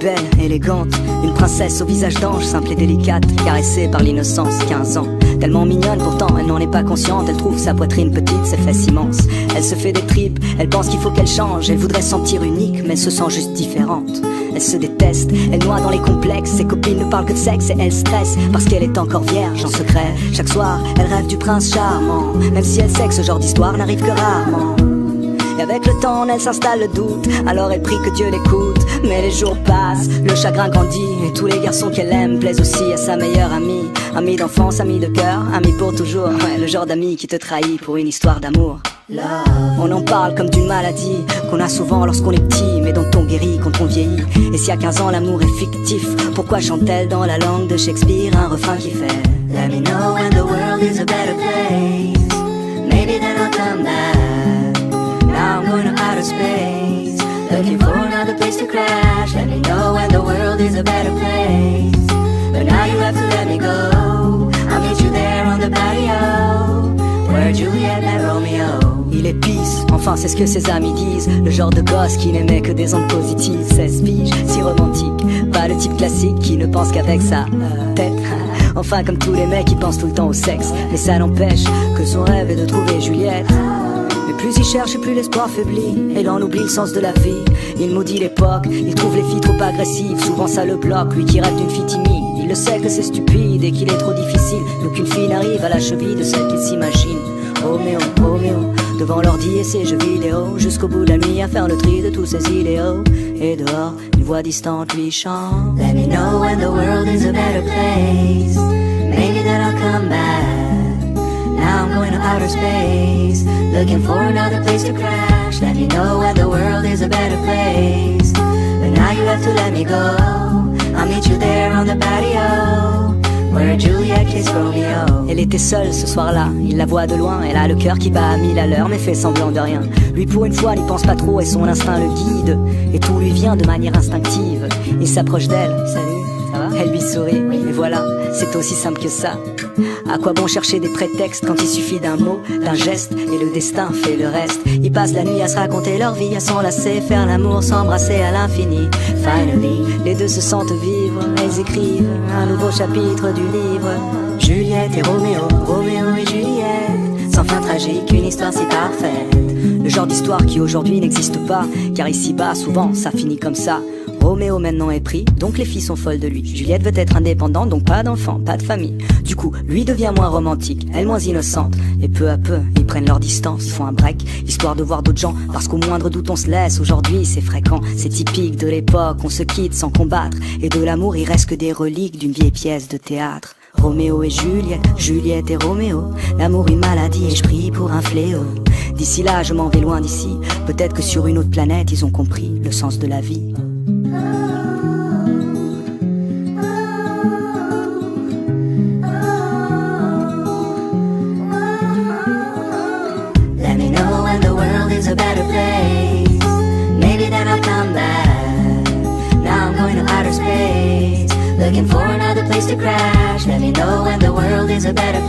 belle, élégante, une princesse au visage d'ange, simple et délicate, caressée par l'innocence, 15 ans. Tellement mignonne pourtant, elle n'en est pas consciente. Elle trouve sa poitrine petite, ses fesses immenses. Elle se fait des tripes, elle pense qu'il faut qu'elle change. Elle voudrait se sentir unique, mais se sent juste différente. Elle se déteste, elle noie dans les complexes. Ses copines ne parlent que de sexe et elle stresse parce qu'elle est encore vierge en secret. Chaque soir, elle rêve du prince charmant, même si elle sait que ce genre d'histoire n'arrive que rarement. Et avec le temps, en elle s'installe le doute. Alors elle prie que Dieu l'écoute. Mais les jours passent, le chagrin grandit. Et tous les garçons qu'elle aime plaisent aussi à sa meilleure amie. Amie d'enfance, amie de cœur, amie pour toujours. Ouais, le genre d'ami qui te trahit pour une histoire d'amour. On en parle comme d'une maladie qu'on a souvent lorsqu'on est petit, mais dont on guérit quand on vieillit. Et si à 15 ans l'amour est fictif, pourquoi chante-t-elle dans la langue de Shakespeare un refrain qui fait Let me know when the world is a better place. Maybe then I'll come back. Now I'm going to outer space, looking for another place to crash. Let me know when the world is a better place. But now you have to let me go. I'll meet you there on the patio where Juliet met Romeo. Il est pisse, enfin c'est ce que ses amis disent. Le genre de gosse qui n'aimait que des ondes positives. 16 piges, si romantique. Pas le type classique qui ne pense qu'avec sa tête. Enfin comme tous les mecs qui pensent tout le temps au sexe. Mais ça n'empêche que son rêve est de trouver Juliette. Mais plus il cherche et plus l'espoir faiblit. Et l'on oublie le sens de la vie. Il maudit l'époque, il trouve les filles trop agressives. Souvent ça le bloque, lui qui rêve d'une fille timide. Il le sait que c'est stupide et qu'il est trop difficile. D'aucune fille n'arrive à la cheville de celle qu'il s'imagine. Roméo, Roméo, devant l'ordi et ses jeux vidéo, jusqu'au bout de la nuit à faire le tri de tous ses idéaux. Et dehors, une voix distante lui chante Let me know when the world is a better place. Maybe then I'll come back. Now I'm going to outer space, looking for another place to crash. Let me know when the world is a better place. But now you have to let me go. I'll meet you there on the patio where Juliet kissed Romeo. Elle était seule ce soir-là, il la voit de loin. Elle a le cœur qui bat à 1000 à l'heure mais fait semblant de rien. Lui pour une fois n'y pense pas trop et son instinct le guide. Et tout lui vient de manière instinctive. Il s'approche d'elle, salut, ça va? Elle lui sourit, et voilà, c'est aussi simple que ça. À quoi bon chercher des prétextes quand il suffit d'un mot, d'un geste, et le destin fait le reste. Ils passent la nuit à se raconter leur vie, à s'enlacer, faire l'amour, s'embrasser à l'infini. Finally, les deux se sentent vivre, elles écrivent un nouveau chapitre du livre. Juliette et Roméo, Roméo et Juliette, sans fin tragique, une histoire si parfaite. Le genre d'histoire qui aujourd'hui n'existe pas, car ici-bas, souvent, ça finit comme ça. Roméo maintenant est pris, donc les filles sont folles de lui. Juliette veut être indépendante, donc pas d'enfant, pas de famille. Du coup, lui devient moins romantique, elle moins innocente. Et peu à peu, ils prennent leur distance, font un break, histoire de voir d'autres gens. Parce qu'au moindre doute on se laisse, aujourd'hui c'est fréquent. C'est typique de l'époque, on se quitte sans combattre. Et de l'amour il reste que des reliques d'une vieille pièce de théâtre. Roméo et Juliette, Juliette et Roméo. L'amour une maladie et je prie pour un fléau. D'ici là je m'en vais loin d'ici. Peut-être que sur une autre planète ils ont compris le sens de la vie. Let me know when the world is a better place. Maybe then I'll come back. Now I'm going to outer space, looking for another place to crash. Let me know when the world is a better